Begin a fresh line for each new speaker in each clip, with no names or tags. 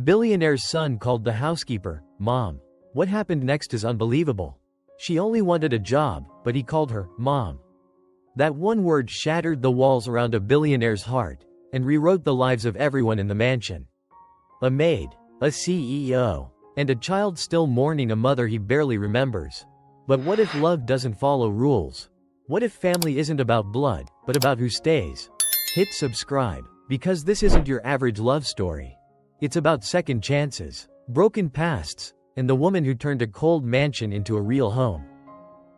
Billionaire's son called the housekeeper, Mom. What happened next is unbelievable. She only wanted a job, but he called her, Mom. That one word shattered the walls around a billionaire's heart, and rewrote the lives of everyone in the mansion. A maid, a CEO, and a child still mourning a mother he barely remembers. But what if love doesn't follow rules? What if family isn't about blood, but about who stays? Hit subscribe, because this isn't your average love story. It's about second chances, broken pasts, and the woman who turned a cold mansion into a real home.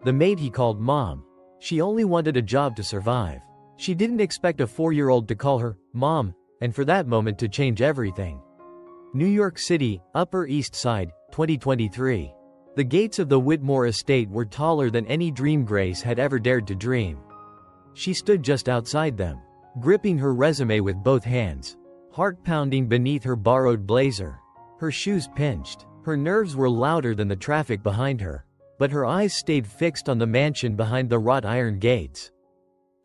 The maid he called Mom. She only wanted a job to survive. She didn't expect a 4-year-old to call her Mom, and for that moment to change everything. New York City, Upper East Side, 2023. The gates of the Whitmore estate were taller than any dream Grace had ever dared to dream. She stood just outside them, gripping her resume with both hands, heart pounding beneath her borrowed blazer. Her shoes pinched, her nerves were louder than the traffic behind her, but her eyes stayed fixed on the mansion behind the wrought iron gates.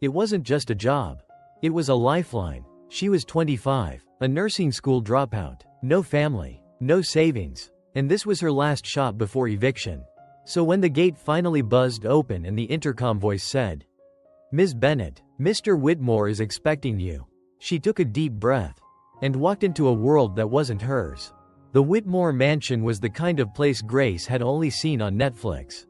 It wasn't just a job. It was a lifeline. She was 25, a nursing school dropout, no family, no savings. And this was her last shot before eviction. So when the gate finally buzzed open and the intercom voice said, "Ms. Bennett, Mr. Whitmore is expecting you," she took a deep breath and walked into a world that wasn't hers. The Whitmore mansion was the kind of place Grace had only seen on Netflix.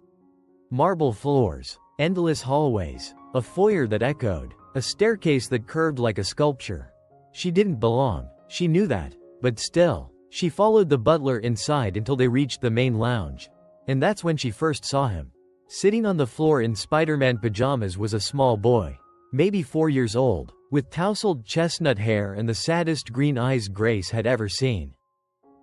Marble floors, endless hallways, a foyer that echoed, a staircase that curved like a sculpture. She didn't belong, she knew that, but still, she followed the butler inside until they reached the main lounge. And that's when she first saw him. Sitting on the floor in Spider-Man pajamas was a small boy, maybe 4 years old, with tousled chestnut hair and the saddest green eyes Grace had ever seen.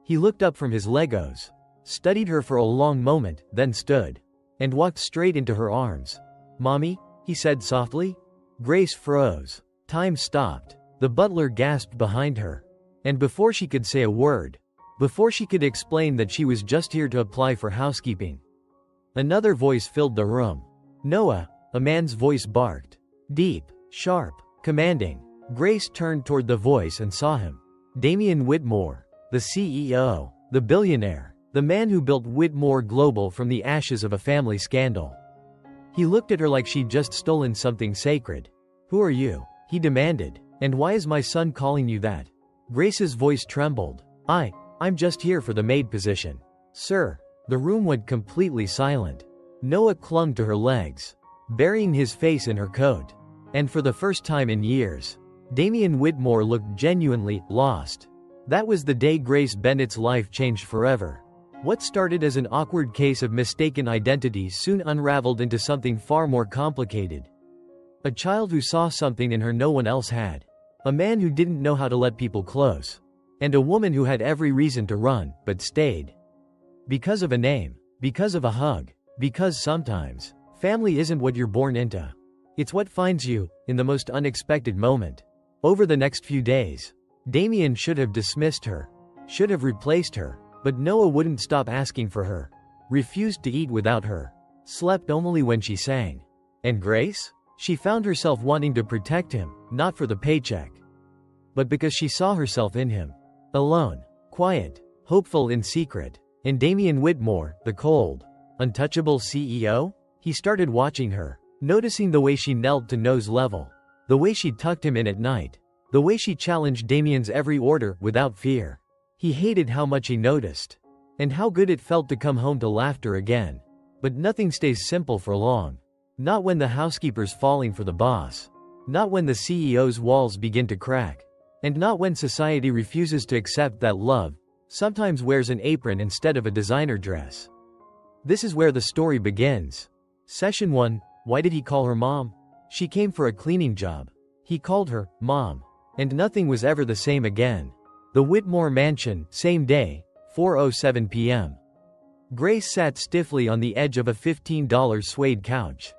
He looked up from his Legos, studied her for a long moment, then stood, and walked straight into her arms. "Mommy?" he said softly. Grace froze. Time stopped. The butler gasped behind her. And before she could say a word, before she could explain that she was just here to apply for housekeeping, another voice filled the room. "Noah," a man's voice barked. Deep, sharp, commanding. Grace turned toward the voice and saw him. Damian Whitmore, the CEO, the billionaire, the man who built Whitmore Global from the ashes of a family scandal. He looked at her like she'd just stolen something sacred. "Who are you?" he demanded. "And why is my son calling you that?" Grace's voice trembled. I'm just here for the maid position, sir." The room went completely silent. Noah clung to her legs, burying his face in her coat. And for the first time in years, Damian Whitmore looked genuinely lost. That was the day Grace Bennett's life changed forever. What started as an awkward case of mistaken identity soon unraveled into something far more complicated. A child who saw something in her no one else had. A man who didn't know how to let people close. And a woman who had every reason to run, but stayed. Because of a name. Because of a hug. Because sometimes, family isn't what you're born into. It's what finds you, in the most unexpected moment. Over the next few days, Damian should have dismissed her. Should have replaced her. But Noah wouldn't stop asking for her. Refused to eat without her. Slept only when she sang. And Grace? She found herself wanting to protect him, not for the paycheck, but because she saw herself in him. Alone, quiet, hopeful in secret. And Damian Whitmore, the cold, untouchable CEO? He started watching her, noticing the way she knelt to nose level, the way she tucked him in at night, the way she challenged Damian's every order without fear. He hated how much he noticed, and how good it felt to come home to laughter again. But nothing stays simple for long. Not when the housekeeper's falling for the boss. Not when the CEO's walls begin to crack. And not when society refuses to accept that love sometimes wears an apron instead of a designer dress. This is where the story begins. Session 1. Why did he call her Mom? She came for a cleaning job. He called her Mom. And nothing was ever the same again. The Whitmore Mansion, same day, 4:07 p.m. Grace sat stiffly on the edge of a $15 suede couch.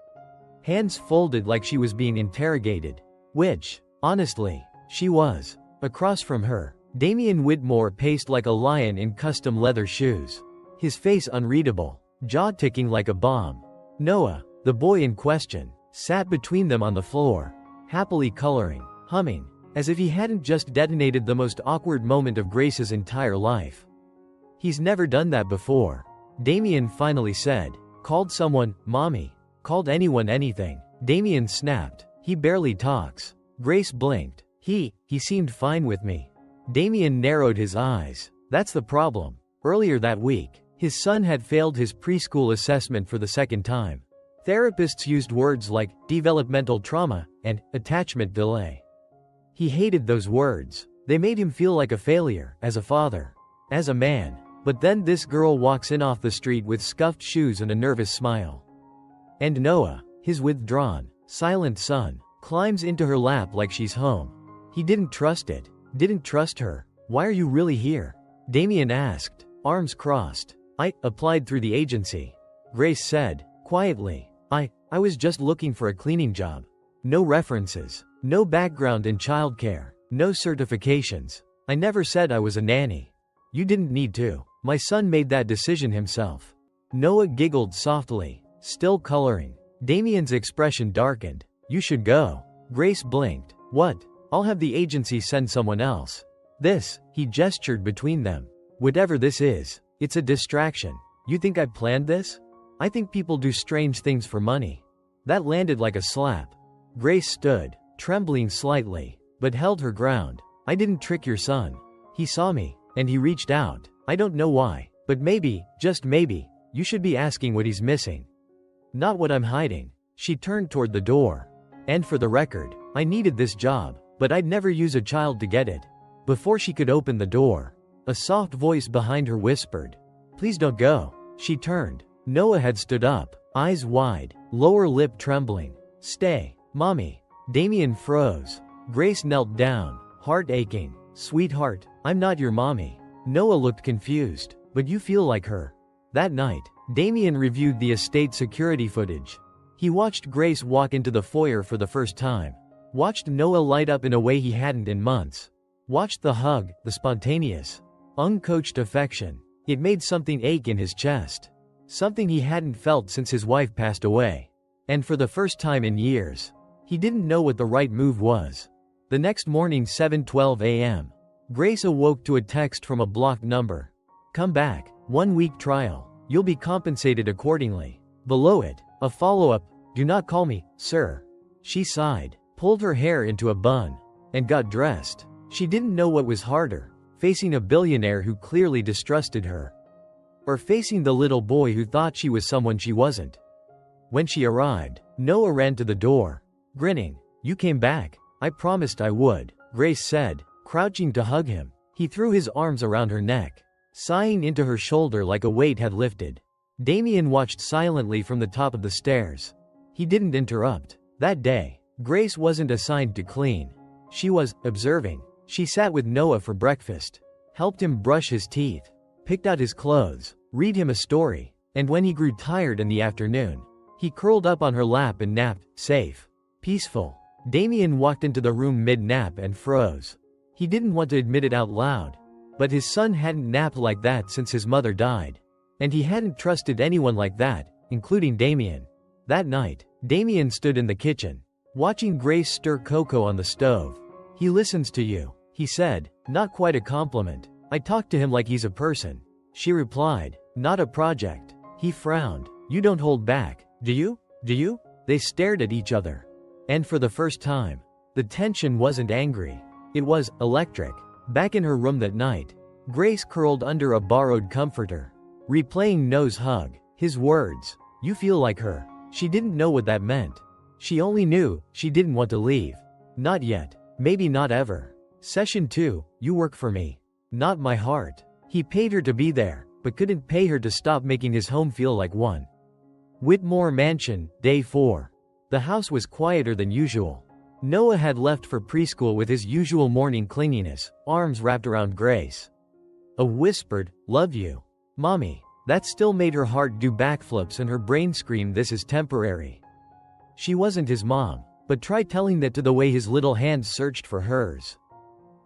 Hands folded like she was being interrogated. Which, honestly, she was. Across from her, Damian Whitmore paced like a lion in custom leather shoes. His face unreadable, jaw ticking like a bomb. Noah, the boy in question, sat between them on the floor, happily coloring, humming, as if he hadn't just detonated the most awkward moment of Grace's entire life. He's never done that before. Damien finally said. Called someone, mommy. Called anyone anything. Damien snapped. He barely talks. Grace blinked. He seemed fine with me. Damien narrowed his eyes. That's the problem. Earlier that week, his son had failed his preschool assessment for the second time. Therapists used words like developmental trauma and attachment delay. He hated those words. They made him feel like a failure, as a father, as a man. But then this girl walks in off the street with scuffed shoes and a nervous smile. And Noah, his withdrawn, silent son, climbs into her lap like she's home. He didn't trust it. Didn't trust her. Why are you really here? Damien asked, arms crossed. I applied through the agency. Grace said, quietly. I was just looking for a cleaning job. No references. No background in childcare. No certifications. I never said I was a nanny. You didn't need to. My son made that decision himself. Noah giggled softly, still coloring. Damien's expression darkened. You should go. Grace blinked. What? I'll have the agency send someone else. This, he gestured between them. Whatever this is, it's a distraction. You think I planned this? I think people do strange things for money. That landed like a slap. Grace stood, trembling slightly, but held her ground. I didn't trick your son. He saw me, and he reached out. I don't know why, but maybe, just maybe, you should be asking what he's missing. Not what I'm hiding. She turned toward the door. And for the record, I needed this job, but I'd never use a child to get it. Before she could open the door, a soft voice behind her whispered, please don't go. She turned. Noah had stood up, eyes wide, lower lip trembling. Stay, mommy. Damien froze. Grace knelt down, heart aching. Sweetheart, I'm not your mommy. Noah looked confused. But you feel like her. That night, Damien reviewed the estate security footage. He watched Grace walk into the foyer for the first time. Watched Noah light up in a way he hadn't in months. Watched the hug, the spontaneous, uncoached affection. It made something ache in his chest. Something he hadn't felt since his wife passed away. And for the first time in years, he didn't know what the right move was. The next morning, 7:12 a.m., Grace awoke to a text from a blocked number. Come back, 1-week trial. You'll be compensated accordingly. Below it, a follow-up, do not call me, sir. She sighed, pulled her hair into a bun, and got dressed. She didn't know what was harder, facing a billionaire who clearly distrusted her, or facing the little boy who thought she was someone she wasn't. When she arrived, Noah ran to the door, grinning. You came back. I promised I would, Grace said, crouching to hug him. He threw his arms around her neck, sighing into her shoulder like a weight had lifted. Damien watched silently from the top of the stairs. He didn't interrupt. That day, Grace wasn't assigned to clean. She was observing. She sat with Noah for breakfast, helped him brush his teeth, picked out his clothes, read him a story, and when he grew tired in the afternoon, he curled up on her lap and napped, safe, peaceful. Damien walked into the room mid-nap and froze. He didn't want to admit it out loud, but his son hadn't napped like that since his mother died. And he hadn't trusted anyone like that, including Damien. That night, Damien stood in the kitchen, watching Grace stir cocoa on the stove. He listens to you, he said, not quite a compliment. I talk to him like he's a person. She replied, not a project. He frowned. You don't hold back, do you? Do you? They stared at each other. And for the first time, the tension wasn't angry. It was electric. Back in her room that night, Grace curled under a borrowed comforter, replaying Noah's hug, his words, you feel like her. She didn't know what that meant. She only knew she didn't want to leave. Not yet. Maybe not ever. Session 2, you work for me. Not my heart. He paid her to be there, but couldn't pay her to stop making his home feel like one. Whitmore Mansion, Day 4. The house was quieter than usual. Noah had left for preschool with his usual morning clinginess, arms wrapped around Grace. A whispered, love you, mommy. That still made her heart do backflips and her brain scream this is temporary. She wasn't his mom, but try telling that to the way his little hands searched for hers.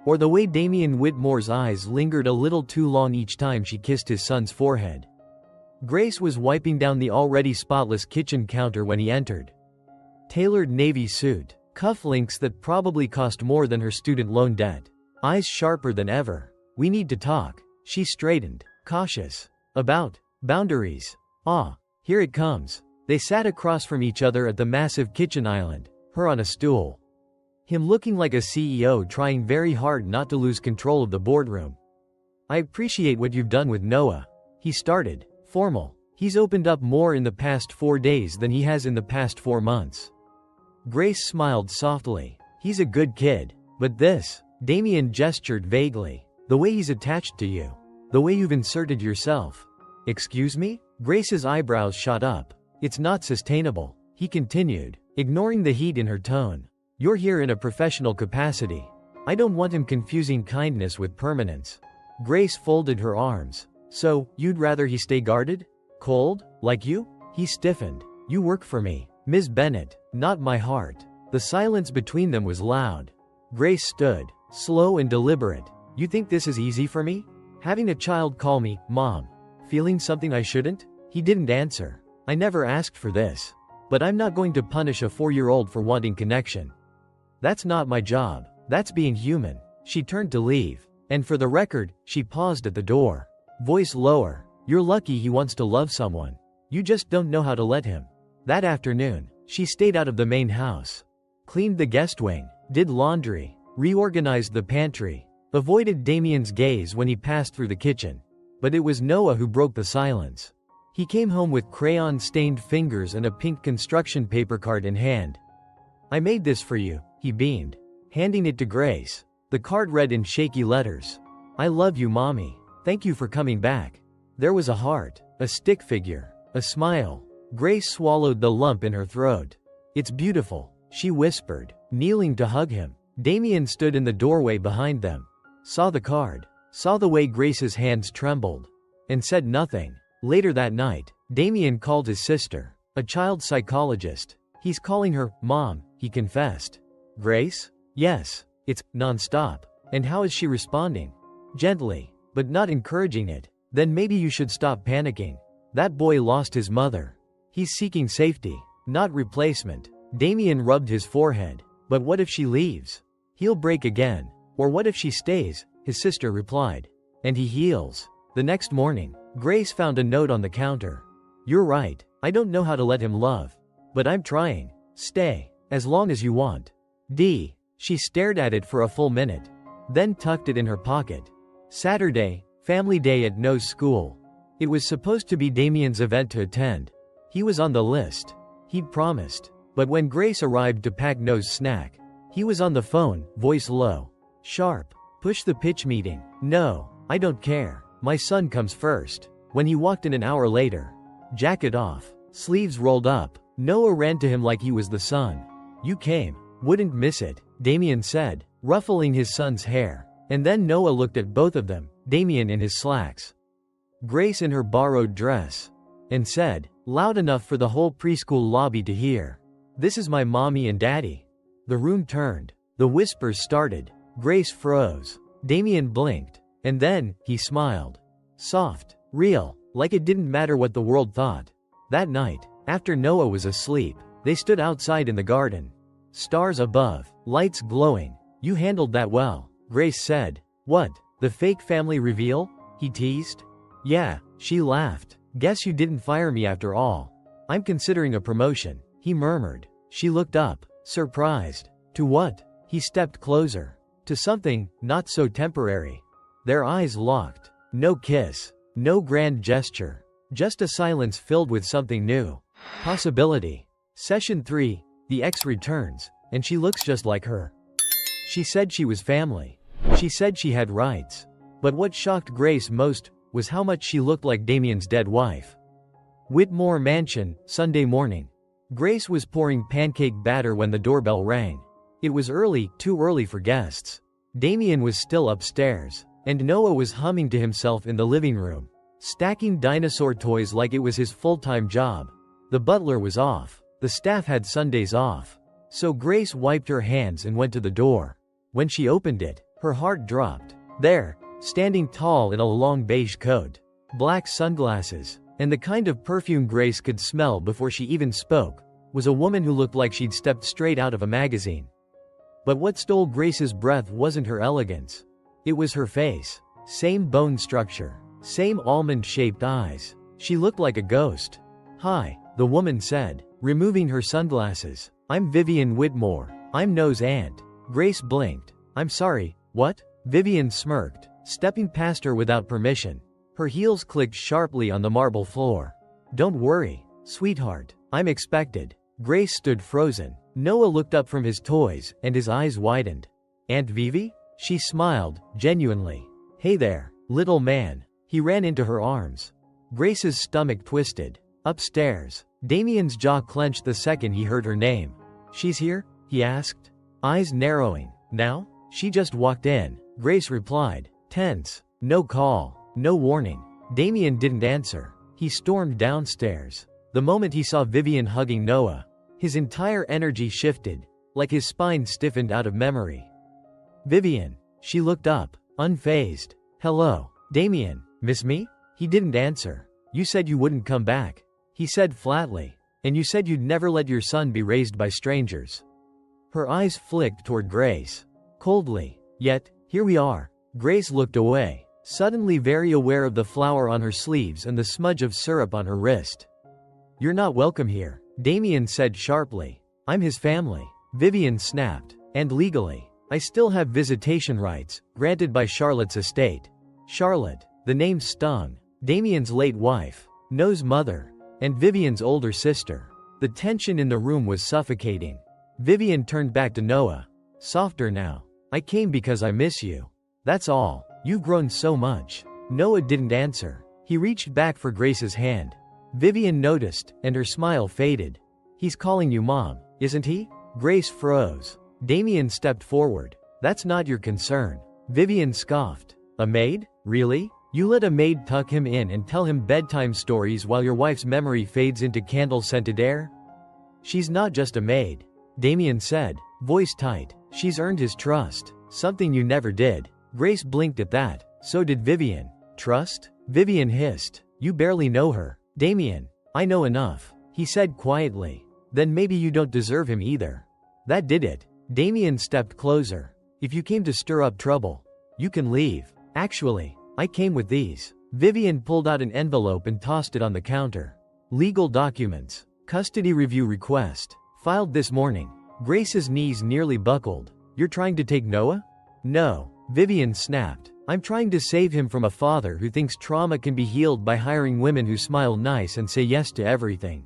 Or the way Damien Whitmore's eyes lingered a little too long each time she kissed his son's forehead. Grace was wiping down the already spotless kitchen counter when he entered. Tailored navy suit, Cufflinks that probably cost more than her student loan debt. Eyes sharper than ever. We need to talk. She straightened, cautious. About boundaries. Ah, here it comes. They sat across from each other at the massive kitchen island, her on a stool. Him looking like a CEO trying very hard not to lose control of the boardroom. I appreciate what you've done with Noah. He started, formal. He's opened up more in the past 4 days than he has in the past 4 months. Grace smiled softly. He's a good kid. But this, Damien gestured vaguely. The way he's attached to you. The way you've inserted yourself. Excuse me? Grace's eyebrows shot up. It's not sustainable, he continued, ignoring the heat in her tone. You're here in a professional capacity. I don't want him confusing kindness with permanence. Grace folded her arms. So, you'd rather he stay guarded? Cold? Like you? He stiffened. You work for me, Ms. Bennett, not my heart. The silence between them was loud. Grace stood, slow and deliberate. You think this is easy for me? Having a child call me, Mom. Feeling something I shouldn't? He didn't answer. I never asked for this. But I'm not going to punish a 4-year-old for wanting connection. That's not my job. That's being human. She turned to leave. And for the record, she paused at the door. Voice lower. You're lucky he wants to love someone. You just don't know how to let him. That afternoon, she stayed out of the main house. Cleaned the guest wing, did laundry, reorganized the pantry, avoided Damien's gaze when he passed through the kitchen. But it was Noah who broke the silence. He came home with crayon-stained fingers and a pink construction paper card in hand. I made this for you, he beamed, handing it to Grace. The card read in shaky letters. I love you, Mommy. Thank you for coming back. There was a heart, a stick figure, a smile. Grace swallowed the lump in her throat. It's beautiful, she whispered, kneeling to hug him. Damien stood in the doorway behind them. Saw the card, saw the way Grace's hands trembled, and said nothing. Later that night, Damien called his sister, a child psychologist. He's calling her, Mom, he confessed. Grace? Yes. It's non-stop. And how is she responding? Gently, but not encouraging it. Then maybe you should stop panicking. That boy lost his mother. He's seeking safety, not replacement. Damien rubbed his forehead. But what if she leaves? He'll break again. Or what if she stays? His sister replied. And he heals. The next morning, Grace found a note on the counter. You're right. I don't know how to let him love. But I'm trying. Stay. As long as you want. D. She stared at it for a full minute. Then tucked it in her pocket. Saturday, family day at Noah's school. It was supposed to be Damien's event to attend. He was on the list. He'd promised. But when Grace arrived to pack Noah's snack, he was on the phone, voice low. Sharp. Push the pitch meeting. No, I don't care. My son comes first. When he walked in an hour later, jacket off, sleeves rolled up, Noah ran to him like he was the son. You came. Wouldn't miss it, Damien said, ruffling his son's hair. And then Noah looked at both of them, Damien in his slacks, Grace in her borrowed dress, and said, loud enough for the whole preschool lobby to hear, this is my mommy and daddy. The room turned. The whispers started. Grace froze. Damien blinked. And then, he smiled. Soft, real, like it didn't matter what the world thought. That night, after Noah was asleep, they stood outside in the garden. Stars above, lights glowing. You handled that well, Grace said. What, the fake family reveal? He teased. Yeah, she laughed. Guess you didn't fire me after all. I'm considering a promotion, he murmured. She looked up, surprised. To what? He stepped closer. To something, not so temporary. Their eyes locked. No kiss. No grand gesture. Just a silence filled with something new. Possibility. Session 3. The ex returns, and she looks just like her. She said she was family. She said she had rights. But what shocked Grace most was how much she looked like Damien's dead wife. Whitmore Mansion, Sunday morning. Grace was pouring pancake batter when the doorbell rang. It was early, too early for guests. Damien was still upstairs, and Noah was humming to himself in the living room, stacking dinosaur toys like it was his full-time job. The butler was off. The staff had Sundays off. So Grace wiped her hands and went to the door. When she opened it, her heart dropped. There, standing tall in a long beige coat, black sunglasses, and the kind of perfume Grace could smell before she even spoke, was a woman who looked like she'd stepped straight out of a magazine. But what stole Grace's breath wasn't her elegance. It was her face. Same bone structure. Same almond-shaped eyes. She looked like a ghost. "Hi," the woman said, removing her sunglasses. "I'm Vivian Whitmore. I'm Noah's aunt." Grace blinked. "I'm sorry, what?" Vivian smirked, stepping past her without permission. Her heels clicked sharply on the marble floor. "Don't worry, sweetheart. I'm expected." Grace stood frozen. Noah looked up from his toys, and his eyes widened. "Aunt Vivi?" She smiled, genuinely. "Hey there, little man." He ran into her arms. Grace's stomach twisted. Upstairs, Damien's jaw clenched the second he heard her name. "She's here?" he asked, eyes narrowing. "Now?" "She just walked in," Grace replied, tense. No call, no warning. Damien didn't answer. He stormed downstairs. The moment he saw Vivian hugging Noah, his entire energy shifted, like his spine stiffened out of memory. "Vivian." She looked up, unfazed. "Hello, Damien. Miss me?" He didn't answer. "You said you wouldn't come back," he said flatly. "And you said you'd never let your son be raised by strangers." Her eyes flicked toward Grace. Coldly. "Yet, here we are." Grace looked away, suddenly very aware of the flower on her sleeves and the smudge of syrup on her wrist. "You're not welcome here," Damien said sharply. "I'm his family," Vivian snapped. "And legally, I still have visitation rights, granted by Charlotte's estate." Charlotte. The name stung. Damien's late wife, Noah's mother, and Vivian's older sister. The tension in the room was suffocating. Vivian turned back to Noah. "Softer now. I came because I miss you. That's all. You've grown so much." Noah didn't answer. He reached back for Grace's hand. Vivian noticed, and her smile faded. "He's calling you Mom, isn't he?" Grace froze. Damien stepped forward. "That's not your concern." Vivian scoffed. "A maid? Really? You let a maid tuck him in and tell him bedtime stories while your wife's memory fades into candle-scented air?" "She's not just a maid," Damien said, voice tight. "She's earned his trust, something you never did." Grace blinked at that. So did Vivian. "Trust?" Vivian hissed. "You barely know her." "Damien, I know enough," he said quietly. "Then maybe you don't deserve him either." That did it. Damien stepped closer. "If you came to stir up trouble, you can leave. Actually, I came with these." Vivian pulled out an envelope and tossed it on the counter. "Legal documents. Custody review request. Filed this morning." Grace's knees nearly buckled. "You're trying to take Noah?" "No," Vivian snapped. "I'm trying to save him from a father who thinks trauma can be healed by hiring women who smile nice and say yes to everything."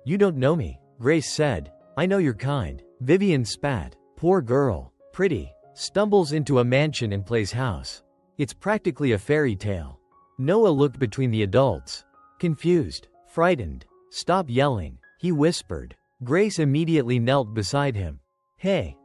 "You don't know me," Grace said. "I know your kind." Vivian spat. "Poor girl. Pretty. Stumbles into a mansion and plays house. It's practically a fairy tale." Noah looked between the adults. Confused. Frightened. "Stop yelling," he whispered. Grace immediately knelt beside him. Hey,"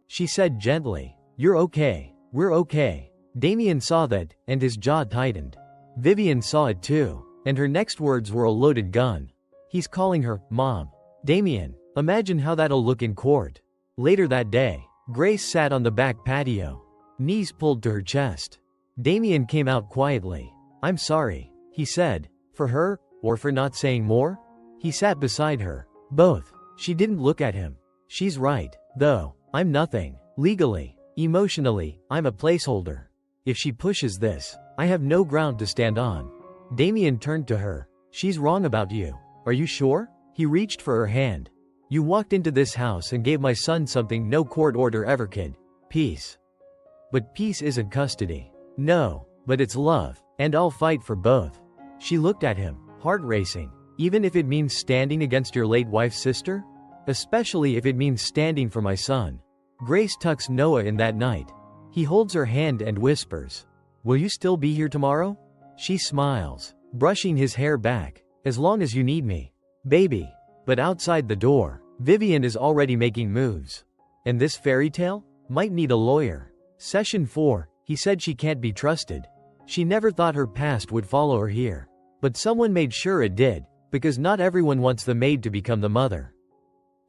she said gently. "You're okay. We're okay." Damien saw that, and his jaw tightened. Vivian saw it too, and her next words were a loaded gun. "He's calling her Mom." Damien, imagine how that'll look in court. Later that day, Grace sat on the back patio, knees pulled to her chest. Damien came out quietly. "I'm sorry," he said. "For her, or for not saying more?" He sat beside her. "Both." She didn't look at him. "She's right, though. I'm nothing. Legally. Emotionally, I'm a placeholder. If she pushes this, I have no ground to stand on." Damien turned to her. "She's wrong about you. Are you sure?" He reached for her hand. "You walked into this house and gave my son something no court order ever could. Peace. But peace isn't custody." "No, but it's love, and I'll fight for both." She looked at him, heart racing. "Even if it means standing against your late wife's sister? Especially if it means standing for my son." Grace tucks Noah in that night. He holds her hand and whispers, "Will you still be here tomorrow?" She smiles, brushing his hair back. "As long as you need me, baby." But outside the door, Vivian is already making moves. "And this fairy tale? Might need a lawyer." Session 4, he said she can't be trusted. She never thought her past would follow her here. But someone made sure it did, because not everyone wants the maid to become the mother.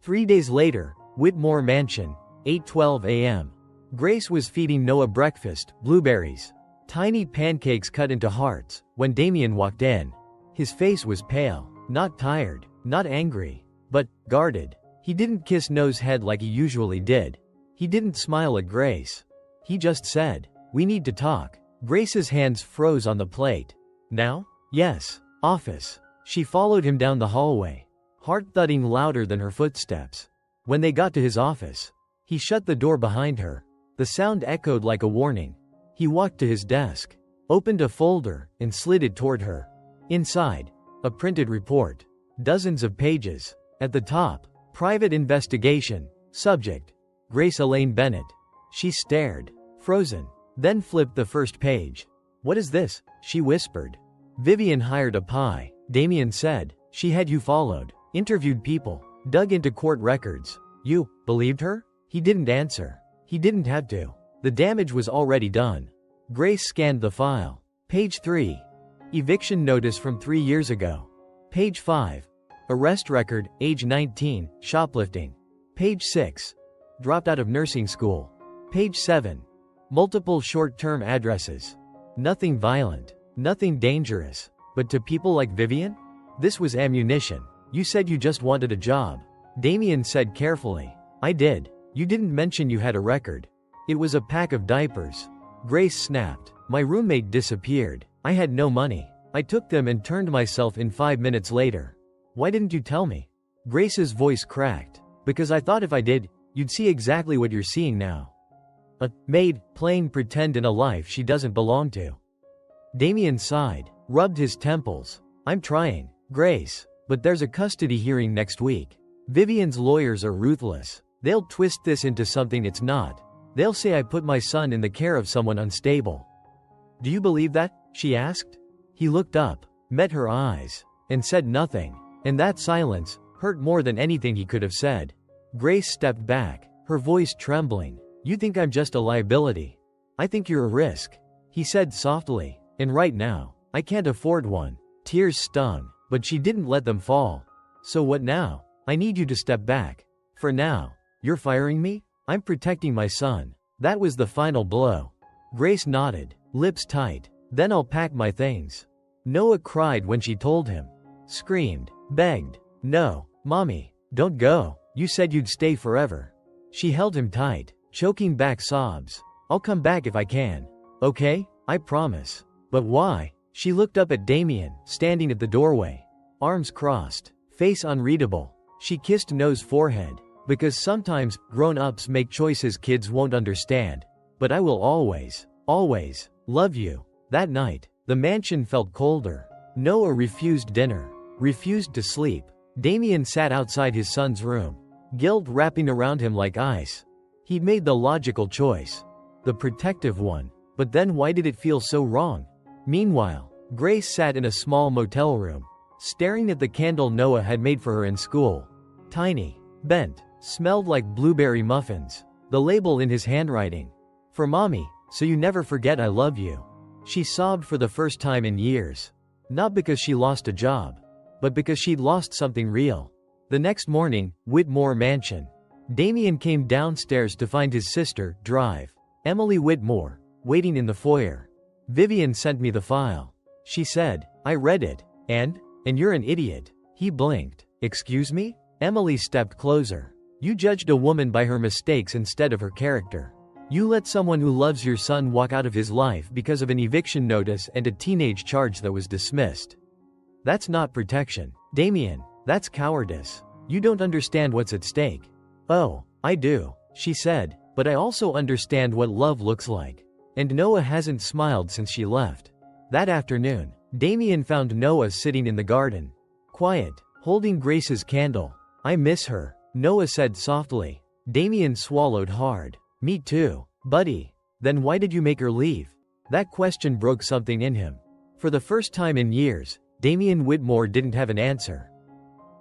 3 days later, Whitmore Mansion, 8:12 a.m. Grace was feeding Noah breakfast, blueberries, tiny pancakes cut into hearts, when Damien walked in. His face was pale, not tired, not angry, but guarded. He didn't kiss Noah's head like he usually did. He didn't smile at Grace. He just said, "We need to talk." Grace's hands froze on the plate. "Now?" "Yes. Office." She followed him down the hallway, heart thudding louder than her footsteps. When they got to his office, he shut the door behind her. The sound echoed like a warning. He walked to his desk, opened a folder, and slid it toward her. Inside, a printed report. Dozens of pages. At the top, private investigation. Subject, Grace Elaine Bennett. She stared, frozen, then flipped the first page. "What is this?" she whispered. "Vivian hired a pie," Damien said. "She had you followed, interviewed people, dug into court records. You believed her?" He didn't answer. He didn't have to. The damage was already done. Grace scanned the file. Page 3. Eviction notice from 3 years ago. Page 5. Arrest record, age 19, shoplifting. Page 6. Dropped out of nursing school. Page 7. Multiple short-term addresses. Nothing violent, nothing dangerous. But to people like Vivian? This was ammunition. "You said you just wanted a job," Damien said carefully. "I did. You didn't mention you had a record." "It was a pack of diapers." Grace snapped. "My roommate disappeared. I had no money. I took them and turned myself in 5 minutes later." "Why didn't you tell me?" Grace's voice cracked. "Because I thought if I did, you'd see exactly what you're seeing now. A maid playing pretend in a life she doesn't belong to." Damien sighed, rubbed his temples. "I'm trying, Grace, but there's a custody hearing next week. Vivian's lawyers are ruthless. They'll twist this into something it's not. They'll say I put my son in the care of someone unstable." "Do you believe that?" she asked. He looked up, met her eyes, and said nothing. And that silence hurt more than anything he could have said. Grace stepped back, her voice trembling. "You think I'm just a liability. I think you're a risk," he said softly. "And right now, I can't afford one." Tears stung, but she didn't let them fall. "So what now?" "I need you to step back. For now." "You're firing me?" "I'm protecting my son." That was the final blow. Grace nodded, lips tight. "Then I'll pack my things." Noah cried when she told him. Screamed, begged. "No, Mommy, don't go. You said you'd stay forever." She held him tight, choking back sobs. "I'll come back if I can. Okay? I promise." "But why?" She looked up at Damien, standing at the doorway. Arms crossed, face unreadable. She kissed Noah's forehead. "Because sometimes, grown-ups make choices kids won't understand. But I will always, always, love you." That night, the mansion felt colder. Noah refused dinner, refused to sleep. Damien sat outside his son's room, guilt wrapping around him like ice. He'd made the logical choice, the protective one. But then why did it feel so wrong? Meanwhile, Grace sat in a small motel room, staring at the candle Noah had made for her in school. Tiny, bent, smelled like blueberry muffins. The label in his handwriting. "For Mommy, so you never forget I love you." She sobbed for the first time in years. Not because she lost a job, but because she'd lost something real. The next morning, Whitmore Mansion. Damien came downstairs to find his sister, Drive, Emily Whitmore, waiting in the foyer. "Vivian sent me the file," she said. "I read it. And you're an idiot." He blinked. "Excuse me?" Emily stepped closer. "You judged a woman by her mistakes instead of her character. You let someone who loves your son walk out of his life because of an eviction notice and a teenage charge that was dismissed. That's not protection, Damien. That's cowardice. You don't understand what's at stake." "Oh, I do," she said, "but I also understand what love looks like." And Noah hasn't smiled since she left. That afternoon, Damien found Noah sitting in the garden. Quiet, holding Grace's candle. "I miss her," Noah said softly. Damien swallowed hard. "Me too, buddy." "Then why did you make her leave?" That question broke something in him. For the first time in years, Damien Whitmore didn't have an answer.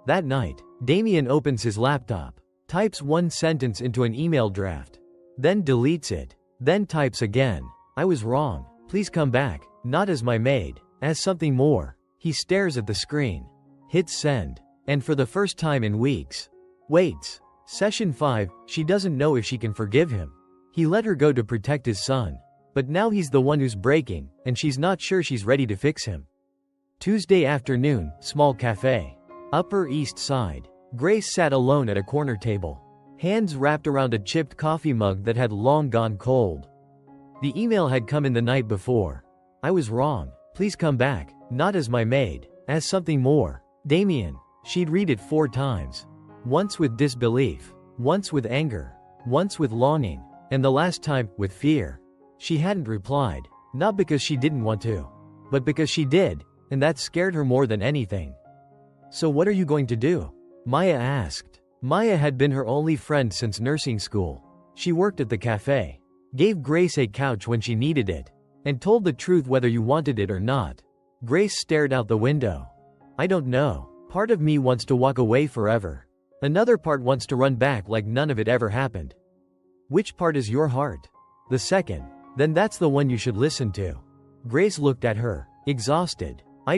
That night, Damien opens his laptop, types one sentence into an email draft, then deletes it, then types again. "I was wrong. Please come back, not as my maid, as something more." He stares at the screen, hits send, and for the first time in weeks, waits. Session 5, she doesn't know if she can forgive him. He let her go to protect his son. But now he's the one who's breaking, and she's not sure she's ready to fix him. Tuesday afternoon, small cafe. Upper East Side. Grace sat alone at a corner table, hands wrapped around a chipped coffee mug that had long gone cold. The email had come in the night before. I was wrong. Please come back, not as my maid, as something more. Damien. She'd read it 4 times. Once with disbelief, once with anger, once with longing, and the last time, with fear. She hadn't replied, not because she didn't want to, but because she did, and that scared her more than anything. So what are you going to do? Maya asked. Maya had been her only friend since nursing school. She worked at the cafe, gave Grace a couch when she needed it, and told the truth whether you wanted it or not. Grace stared out the window. I don't know. Part of me wants to walk away forever. Another part wants to run back like none of it ever happened. Which part is your heart? The second. Then that's the one you should listen to. Grace looked at her, exhausted. I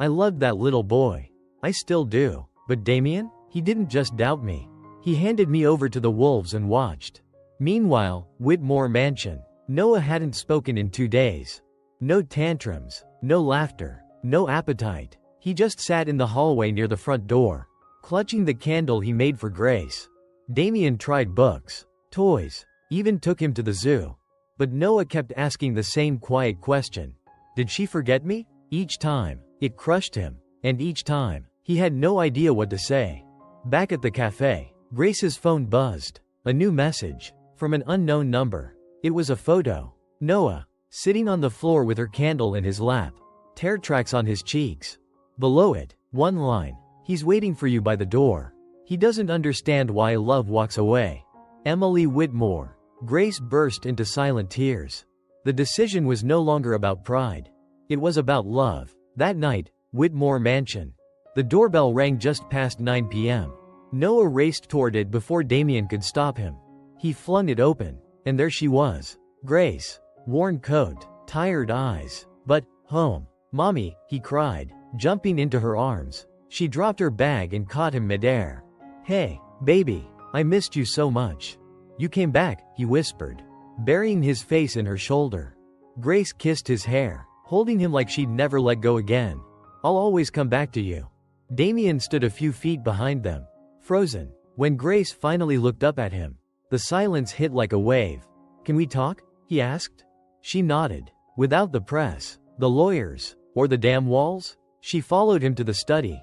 loved that little boy. I still do. But Damien? He didn't just doubt me. He handed me over to the wolves and watched. Meanwhile, Whitmore Mansion. Noah hadn't spoken in 2 days. No tantrums, no laughter, no appetite. He just sat in the hallway near the front door, clutching the candle he made for Grace. Damien tried books, toys, even took him to the zoo. But Noah kept asking the same quiet question. Did she forget me? Each time, it crushed him, and each time, he had no idea what to say. Back at the cafe, Grace's phone buzzed. A new message, from an unknown number. It was a photo. Noah, sitting on the floor with her candle in his lap, tear tracks on his cheeks. Below it, one line. He's waiting for you by the door. He doesn't understand why love walks away. Emily Whitmore. Grace burst into silent tears. The decision was no longer about pride. It was about love. That night, Whitmore Mansion. The doorbell rang just past 9 p.m. Noah raced toward it before Damien could stop him. He flung it open, and there she was. Grace. Worn coat, tired eyes. But, home. Mommy, he cried, jumping into her arms. She dropped her bag and caught him midair. Hey, baby, I missed you so much. You came back, he whispered, burying his face in her shoulder. Grace kissed his hair, holding him like she'd never let go again. I'll always come back to you. Damien stood a few feet behind them, frozen. When Grace finally looked up at him, the silence hit like a wave. Can we talk? He asked. She nodded. Without the press, the lawyers, or the damn walls? She followed him to the study.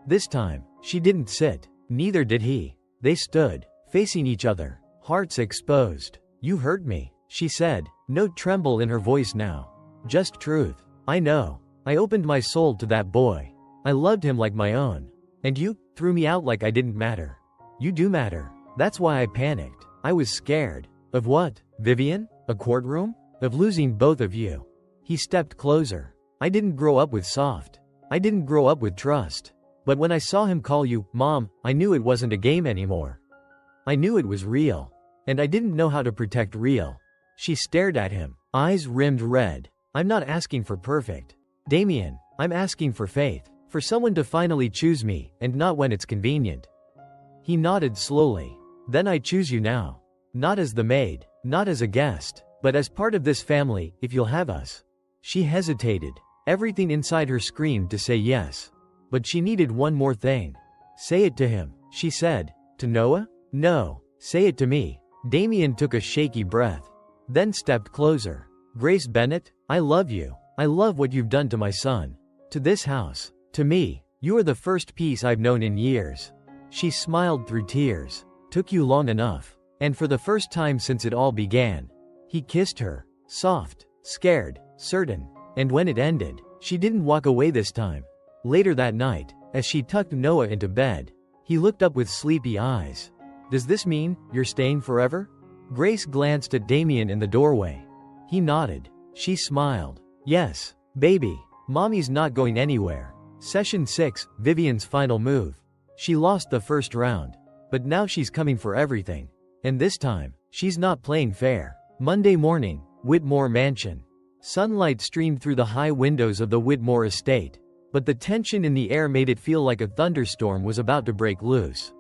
This time, she didn't sit. Neither did he. They stood, facing each other, hearts exposed. You hurt me, she said, no tremble in her voice now. Just truth. I know. I opened my soul to that boy. I loved him like my own. And you threw me out like I didn't matter. You do matter. That's why I panicked. I was scared. Of what, Vivian? A courtroom? Of losing both of you. He stepped closer. I didn't grow up with soft. I didn't grow up with trust. But when I saw him call you, Mom, I knew it wasn't a game anymore. I knew it was real. And I didn't know how to protect real. She stared at him, eyes rimmed red. I'm not asking for perfect. Damien, I'm asking for faith. For someone to finally choose me, and not when it's convenient. He nodded slowly. Then I choose you now. Not as the maid, not as a guest, but as part of this family, if you'll have us. She hesitated. Everything inside her screamed to say yes. But she needed one more thing. Say it to him, she said. To Noah? No, say it to me. Damien took a shaky breath. Then stepped closer. Grace Bennett, I love you. I love what you've done to my son. To this house. To me, you are the first peace I've known in years. She smiled through tears. Took you long enough. And for the first time since it all began. He kissed her. Soft, scared, certain. And when it ended, she didn't walk away this time. Later that night, as she tucked Noah into bed, he looked up with sleepy eyes. Does this mean you're staying forever? Grace glanced at Damien in the doorway. He nodded. She smiled. Yes, baby. Mommy's not going anywhere. Session 6, Vivian's final move. She lost the first round. But now she's coming for everything. And this time, she's not playing fair. Monday morning, Whitmore Mansion. Sunlight streamed through the high windows of the Whitmore estate. But the tension in the air made it feel like a thunderstorm was about to break loose.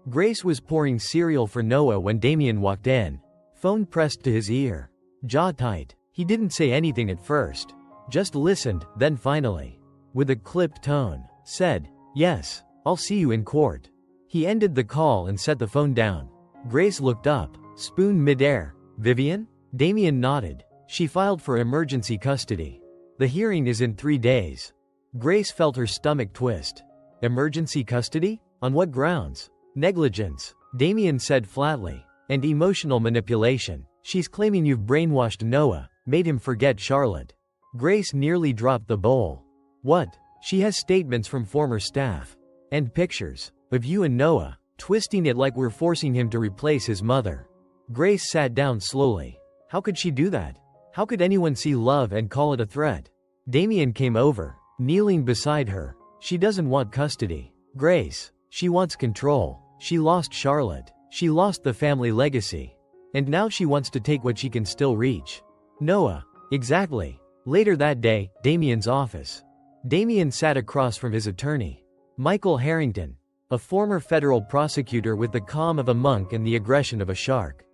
Grace was pouring cereal for Noah when Damien walked in. Phone pressed to his ear. Jaw tight. He didn't say anything at first. Just listened, then finally, with a clipped tone, said, yes, I'll see you in court. He ended the call and set the phone down. Grace looked up, spoon midair. Vivian? Damien nodded. She filed for emergency custody. The hearing is in 3 days. Grace felt her stomach twist. Emergency custody? On what grounds? Negligence, Damien said flatly. And emotional manipulation. She's claiming you've brainwashed Noah, made him forget Charlotte. Grace nearly dropped the bowl. What? She has statements from former staff. And pictures of you and Noah, twisting it like we're forcing him to replace his mother. Grace sat down slowly. How could she do that? How could anyone see love and call it a threat? Damien came over, kneeling beside her. She doesn't want custody. Grace. She wants control. She lost Charlotte. She lost the family legacy. And now she wants to take what she can still reach. Noah. Exactly. Later that day, Damien's office. Damien sat across from his attorney, Michael Harrington, a former federal prosecutor with the calm of a monk and the aggression of a shark.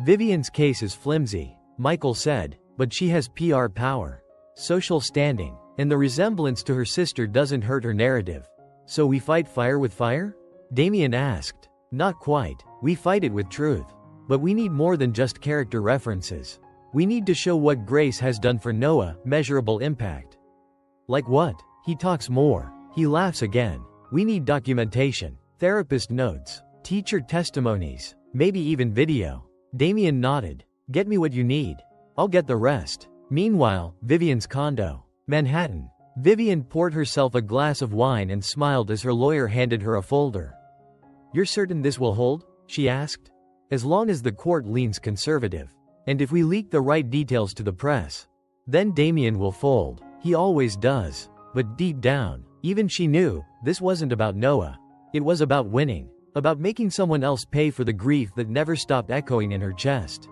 Vivian's case is flimsy, Michael said, but she has PR power, social standing, and the resemblance to her sister doesn't hurt her narrative. So we fight fire with fire? Damien asked. Not quite. We fight it with truth. But we need more than just character references. We need to show what Grace has done for Noah, measurable impact. Like what? He talks more. He laughs again. We need documentation, therapist notes, teacher testimonies, maybe even video. Damien nodded. Get me what you need. I'll get the rest. Meanwhile, Vivian's condo, Manhattan. Vivian poured herself a glass of wine and smiled as her lawyer handed her a folder. You're certain this will hold? She asked. As long as the court leans conservative. And if we leak the right details to the press, then Damien will fold. He always does. But deep down, even she knew, this wasn't about Noah. It was about winning. About making someone else pay for the grief that never stopped echoing in her chest.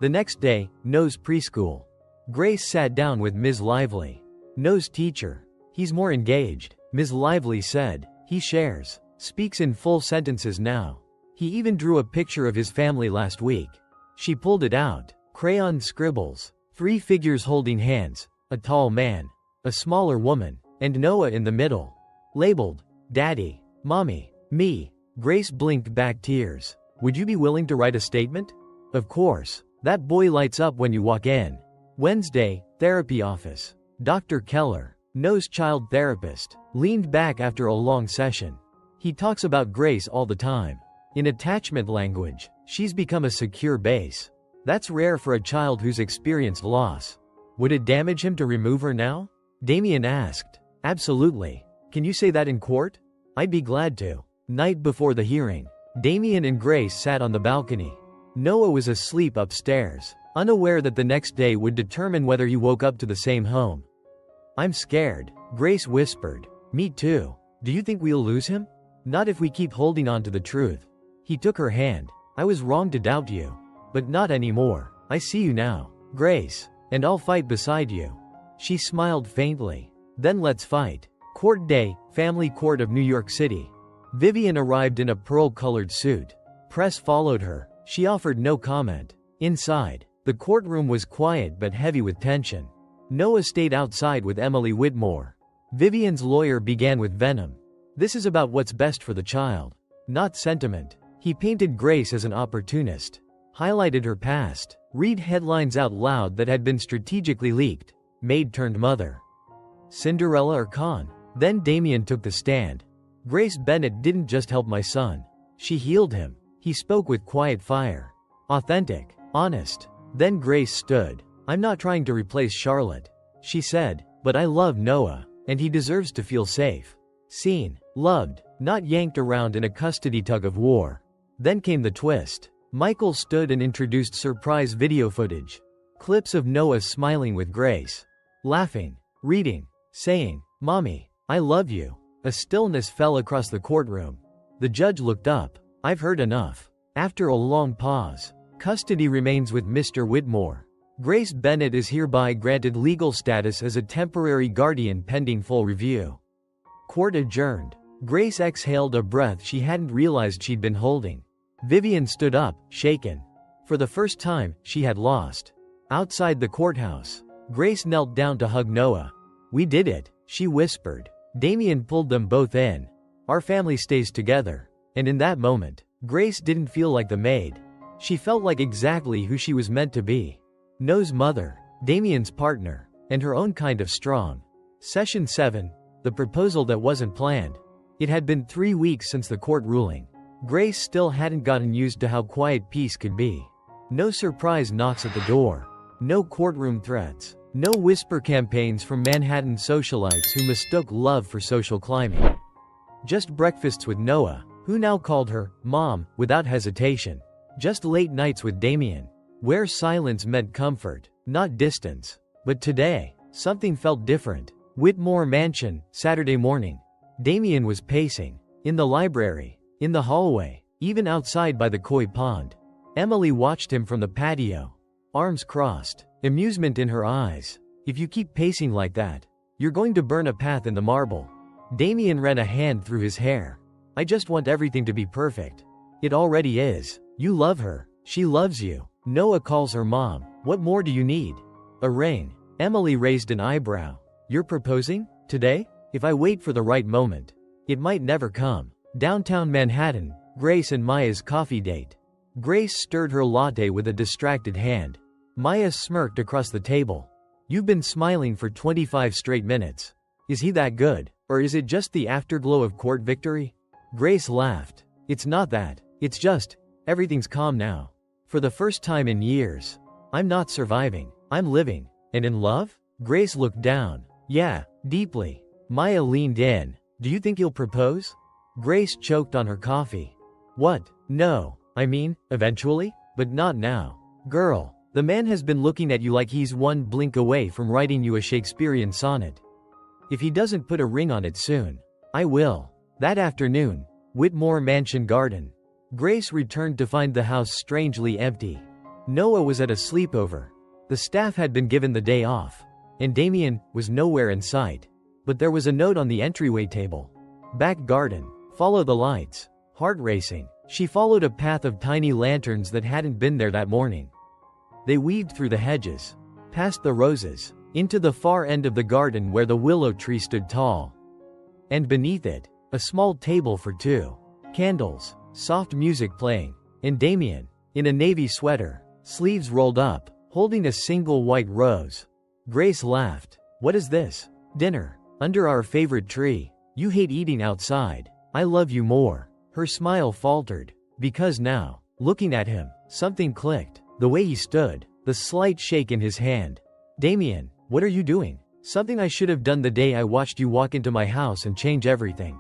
The next day, Noah's preschool. Grace sat down with Ms. Lively. Noah's teacher. He's more engaged, Ms. Lively said. He shares. Speaks in full sentences now. He even drew a picture of his family last week. She pulled it out. Crayon scribbles. 3 figures holding hands. A tall man. A smaller woman. And Noah in the middle. Labeled, Daddy, Mommy, me. Grace blinked back tears. Would you be willing to write a statement? Of course. That boy lights up when you walk in. Wednesday, therapy office. Dr. Keller, Noah's child therapist, leaned back after a long session. He talks about Grace all the time. In attachment language, she's become a secure base. That's rare for a child who's experienced loss. Would it damage him to remove her now? Damien asked. Absolutely. Can you say that in court? I'd be glad to. Night before the hearing, Damien and Grace sat on the balcony. Noah was asleep upstairs, unaware that the next day would determine whether he woke up to the same home. I'm scared, Grace whispered. Me too. Do you think we'll lose him? Not if we keep holding on to the truth. He took her hand. I was wrong to doubt you. But not anymore. I see you now, Grace. And I'll fight beside you. She smiled faintly. Then let's fight. Court day, Family Court of New York City. Vivian arrived in a pearl-colored suit. Press followed her. She offered no comment. Inside, the courtroom was quiet but heavy with tension. Noah stayed outside with Emily Whitmore. Vivian's lawyer began with venom. This is about what's best for the child, not sentiment. He painted Grace as an opportunist, highlighted her past, read headlines out loud that had been strategically leaked. Maid turned mother. Cinderella or Con? Then Damien took the stand. Grace Bennett didn't just help my son. She healed him. He spoke with quiet fire. Authentic, honest. Then Grace stood. I'm not trying to replace Charlotte, she said, but I love Noah, and he deserves to feel safe. Seen, loved, not yanked around in a custody tug of war. Then came the twist. Michael stood and introduced surprise video footage. Clips of Noah smiling with Grace. Laughing, reading, saying, Mommy, I love you. A stillness fell across the courtroom. The judge looked up. I've heard enough. After a long pause, custody remains with Mr. Whitmore. Grace Bennett is hereby granted legal status as a temporary guardian pending full review. Court adjourned. Grace exhaled a breath she hadn't realized she'd been holding. Vivian stood up, shaken. For the first time, she had lost. Outside the courthouse, Grace knelt down to hug Noah. We did it, she whispered. Damien pulled them both in. Our family stays together. And in that moment, Grace didn't feel like the maid. She felt like exactly who she was meant to be. Noah's mother, Damien's partner, and her own kind of strong. Session 7. The proposal that wasn't planned. It had been 3 weeks since the court ruling. Grace still hadn't gotten used to how quiet peace could be. No surprise knocks at the door. No courtroom threats. No whisper campaigns from Manhattan socialites who mistook love for social climbing. Just breakfasts with Noah, who now called her Mom without hesitation. Just late nights with Damien, where silence meant comfort, not distance. But today, something felt different. Whitmore Mansion, Saturday morning. Damien was pacing. In the library, in the hallway, even outside by the koi pond. Emily watched him from the patio. Arms crossed, amusement in her eyes. If you keep pacing like that, you're going to burn a path in the marble. Damien ran a hand through his hair. I just want everything to be perfect. It already is. You love her. She loves you. Noah calls her mom. What more do you need? A ring. Emily raised an eyebrow. You're proposing? Today? If I wait for the right moment, it might never come. Downtown Manhattan, Grace and Maya's coffee date. Grace stirred her latte with a distracted hand. Maya smirked across the table. You've been smiling for 25 straight minutes. Is he that good? Or is it just the afterglow of court victory? Grace laughed. It's not that. It's just, everything's calm now. For the first time in years. I'm not surviving. I'm living. And in love? Grace looked down. Yeah, deeply. Maya leaned in. Do you think he'll propose? Grace choked on her coffee. What? No. I mean, eventually? But not now. Girl, the man has been looking at you like he's one blink away from writing you a Shakespearean sonnet. If he doesn't put a ring on it soon, I will. That afternoon, Whitmore Mansion garden. Grace returned to find the house strangely empty. Noah was at a sleepover. The staff had been given the day off. And Damien was nowhere in sight. But there was a note on the entryway table. Back garden. Follow the lights. Heart racing. She followed a path of tiny lanterns that hadn't been there that morning. They weaved through the hedges, past the roses, into the far end of the garden where the willow tree stood tall. And beneath it, a small table for two. Candles, soft music playing, and Damien, in a navy sweater, sleeves rolled up, holding a single white rose. Grace laughed. What is this? Dinner. Under our favorite tree. You hate eating outside. I love you more. Her smile faltered. Because now, looking at him, something clicked. The way he stood, the slight shake in his hand. Damien, what are you doing? Something I should have done the day I watched you walk into my house and change everything.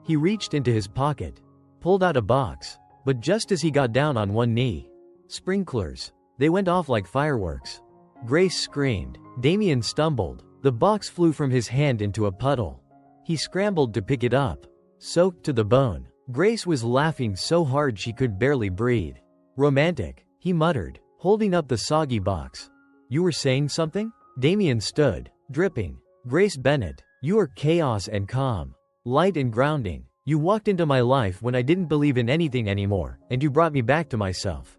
He reached into his pocket, pulled out a box, but just as he got down on one knee, sprinklers. They went off like fireworks. Grace screamed. Damien stumbled. The box flew from his hand into a puddle. He scrambled to pick it up, soaked to the bone. Grace was laughing so hard she could barely breathe. Romantic, he muttered, holding up the soggy box. You were saying something? Damien stood, dripping. Grace Bennett, you are chaos and calm. Light and grounding. You walked into my life when I didn't believe in anything anymore, and you brought me back to myself.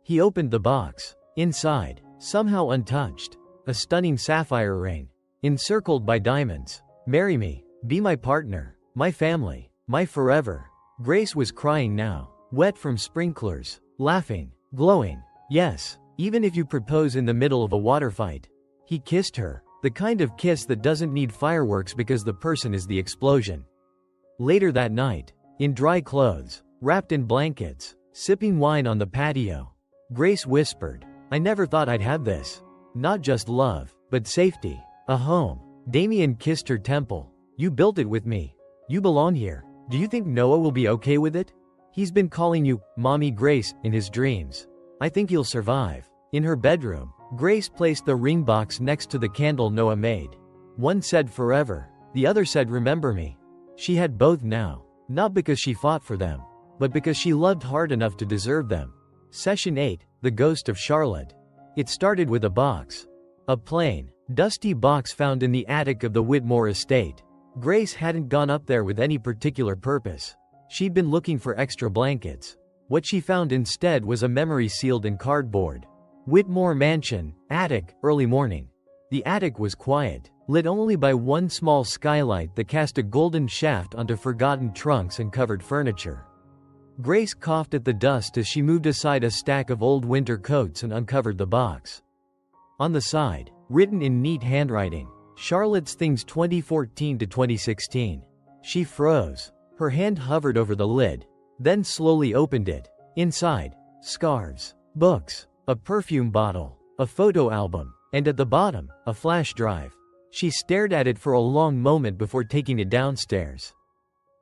He opened the box. Inside, somehow untouched, a stunning sapphire ring, encircled by diamonds. Marry me, be my partner, my family, my forever. Grace was crying now, wet from sprinklers, laughing, glowing. Yes, even if you propose in the middle of a water fight. He kissed her, the kind of kiss that doesn't need fireworks because the person is the explosion. Later that night, in dry clothes, wrapped in blankets, sipping wine on the patio, Grace whispered, I never thought I'd have this. Not just love, but safety, a home. Damien kissed her temple. You built it with me. You belong here. Do you think Noah will be okay with it? He's been calling you, Mommy Grace, in his dreams. I think you'll survive. In her bedroom, Grace placed the ring box next to the candle Noah made. One said forever, the other said remember me. She had both now, not because she fought for them, but because she loved hard enough to deserve them. Session 8, The Ghost of Charlotte. It started with a box. A plain, dusty box found in the attic of the Whitmore estate. Grace hadn't gone up there with any particular purpose. She'd been looking for extra blankets. What she found instead was a memory sealed in cardboard. Whitmore Mansion, attic, early morning. The attic was quiet, lit only by one small skylight that cast a golden shaft onto forgotten trunks and covered furniture. Grace coughed at the dust as she moved aside a stack of old winter coats and uncovered the box. On the side, written in neat handwriting, Charlotte's Things 2014 to 2016. She froze. Her hand hovered over the lid, then slowly opened it. Inside, scarves, books, a perfume bottle, a photo album, and at the bottom, a flash drive. She stared at it for a long moment before taking it downstairs.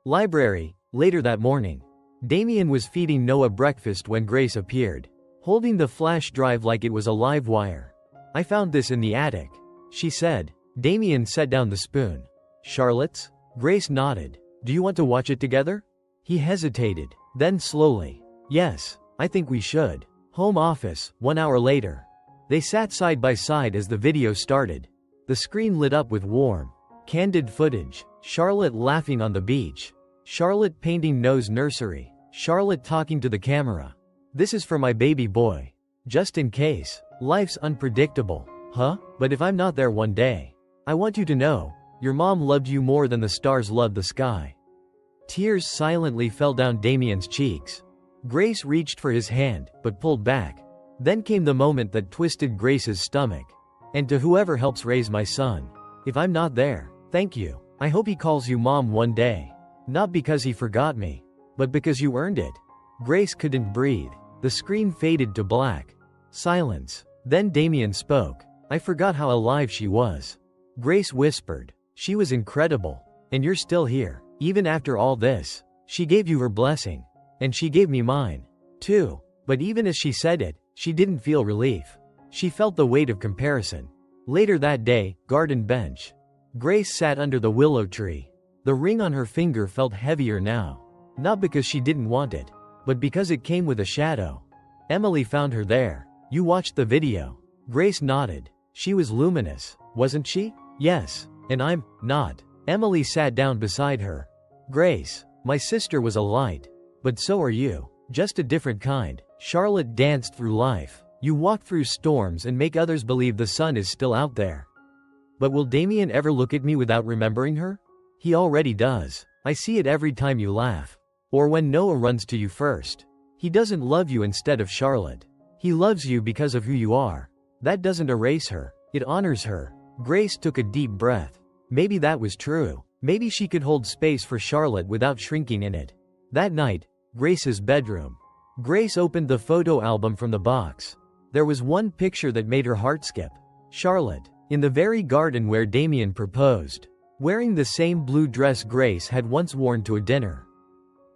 Library. Later that morning, Damien was feeding Noah breakfast when Grace appeared, holding the flash drive like it was a live wire. "I found this in the attic," she said. Damien set down the spoon. "Charlotte's?" Grace nodded. "Do you want to watch it together?" He hesitated, then slowly, "Yes, I think we should." Home office. 1 hour later. They sat side by side as the video started. The screen lit up with warm, candid footage. Charlotte laughing on the beach. Charlotte painting Noah's nursery. Charlotte talking to the camera. "This is for my baby boy. Just in case. Life's unpredictable." "Huh? But if I'm not there one day, I want you to know, your mom loved you more than the stars loved the sky." Tears silently fell down Damien's cheeks. Grace reached for his hand, but pulled back. Then came the moment that twisted Grace's stomach. "And to whoever helps raise my son, if I'm not there, thank you. I hope he calls you mom one day. Not because he forgot me, but because you earned it." Grace couldn't breathe. The screen faded to black. Silence. Then Damien spoke. "I forgot how alive she was." Grace whispered. "She was incredible. And you're still here, even after all this. She gave you her blessing. And she gave me mine, too." But even as she said it, she didn't feel relief. She felt the weight of comparison. Later that day, garden bench. Grace sat under the willow tree. The ring on her finger felt heavier now. Not because she didn't want it, but because it came with a shadow. Emily found her there. "You watched the video?" Grace nodded. "She was luminous, wasn't she?" "Yes, and I'm not." Emily sat down beside her. "Grace, my sister was a light. But so are you. Just a different kind." Charlotte danced through life. "You walk through storms and make others believe the sun is still out there. But will Damien ever look at me without remembering her? He already does. I see it every time you laugh. Or when Noah runs to you first. He doesn't love you instead of Charlotte. He loves you because of who you are. That doesn't erase her. It honors her." Grace took a deep breath. Maybe that was true. Maybe she could hold space for Charlotte without shrinking in it. That night, Grace's bedroom. Grace opened the photo album from the box. There was one picture that made her heart skip. Charlotte, in the very garden where Damien proposed, wearing the same blue dress Grace had once worn to a dinner.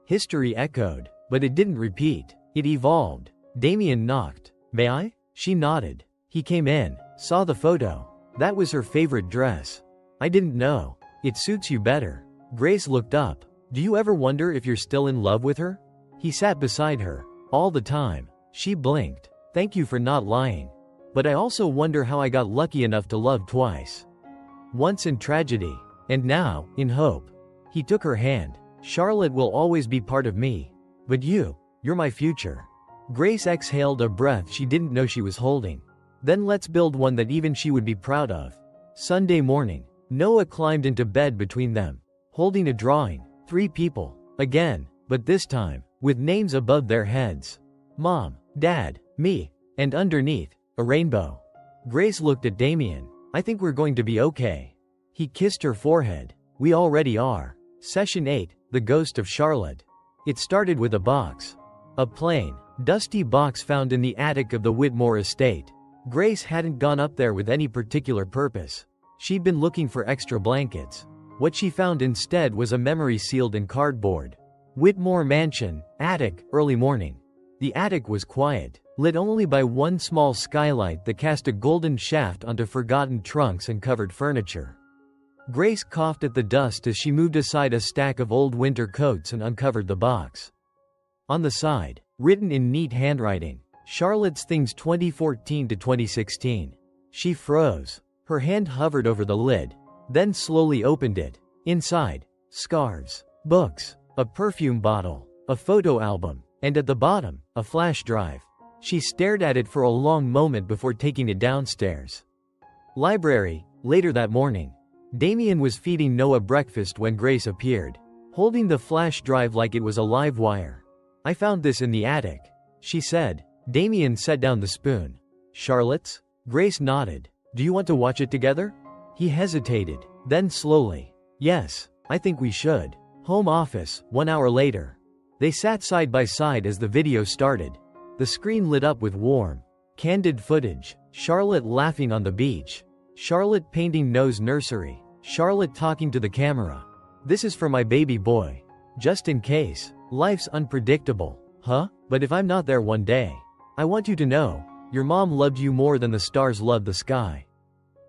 History echoed, but it didn't repeat. It evolved. Damien knocked. "May I?" She nodded. He came in, saw the photo. That was her favorite dress. "I didn't know. It suits you better." Grace looked up. "Do you ever wonder if you're still in love with her?" He sat beside her. "All the time." She blinked. "Thank you for not lying. But I also wonder how I got lucky enough to love twice. Once in tragedy, and now, in hope." He took her hand. "Charlotte will always be part of me. But you're my future." Grace exhaled a breath she didn't know she was holding. "Then let's build one that even she would be proud of." Sunday morning. Noah climbed into bed between them, holding a drawing. 3 people. Again, but this time, with names above their heads. Mom, Dad, me, and underneath, a rainbow. Grace looked at Damien. "I think we're going to be okay." He kissed her forehead. "We already are." Session 8, The Ghost of Charlotte. It started with a box. A plain, dusty box found in the attic of the Whitmore estate. Grace hadn't gone up there with any particular purpose. She'd been looking for extra blankets. What she found instead was a memory sealed in cardboard. Whitmore Mansion, attic, early morning. The attic was quiet, lit only by one small skylight that cast a golden shaft onto forgotten trunks and covered furniture. Grace coughed at the dust as she moved aside a stack of old winter coats and uncovered the box. On the side, written in neat handwriting, Charlotte's Things 2014 to 2016. She froze. Her hand hovered over the lid, then slowly opened it. Inside, scarves, books, a perfume bottle, a photo album, and at the bottom, a flash drive. She stared at it for a long moment before taking it downstairs. Library. Later that morning, Damien was feeding Noah breakfast when Grace appeared, holding the flash drive like it was a live wire. I found this in the attic, she said. Damien set down the spoon. Charlotte's? Grace nodded. Do you want to watch it together? He hesitated, then slowly. Yes, I think we should. Home office, 1 hour later. They sat side by side as the video started. The screen lit up with warm, candid footage. Charlotte laughing on the beach. Charlotte painting Noah's nursery. Charlotte talking to the camera. This is for my baby boy. Just in case. Life's unpredictable. Huh? But if I'm not there one day, I want you to know, your mom loved you more than the stars loved the sky.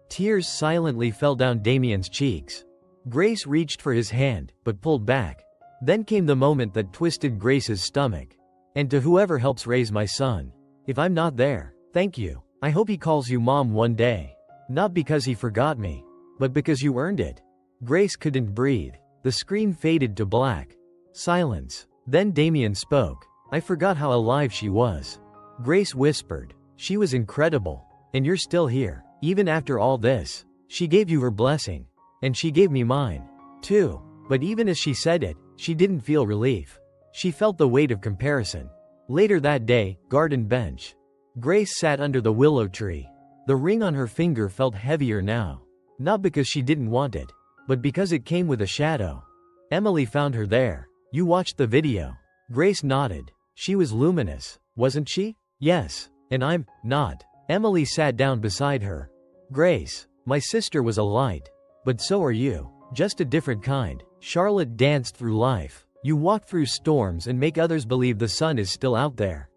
Tears silently fell down Damien's cheeks. Grace reached for his hand, but pulled back. Then came the moment that twisted Grace's stomach. And to whoever helps raise my son, if I'm not there, thank you. I hope he calls you mom one day. Not because he forgot me, but because you earned it. Grace couldn't breathe. The screen faded to black. Silence. Then Damien spoke. I forgot how alive she was. Grace whispered. She was incredible. And you're still here, even after all this. She gave you her blessing. And she gave me mine, too. But even as she said it, she didn't feel relief. She felt the weight of comparison. Later that day, garden bench. Grace sat under the willow tree. The ring on her finger felt heavier now. Not because she didn't want it, but because it came with a shadow. Emily found her there. You watched the video. Grace nodded. She was luminous, wasn't she? Yes. And I'm not. Emily sat down beside her. Grace, my sister was a light. But so are you. Just a different kind. Charlotte danced through life. You walk through storms and make others believe the sun is still out there.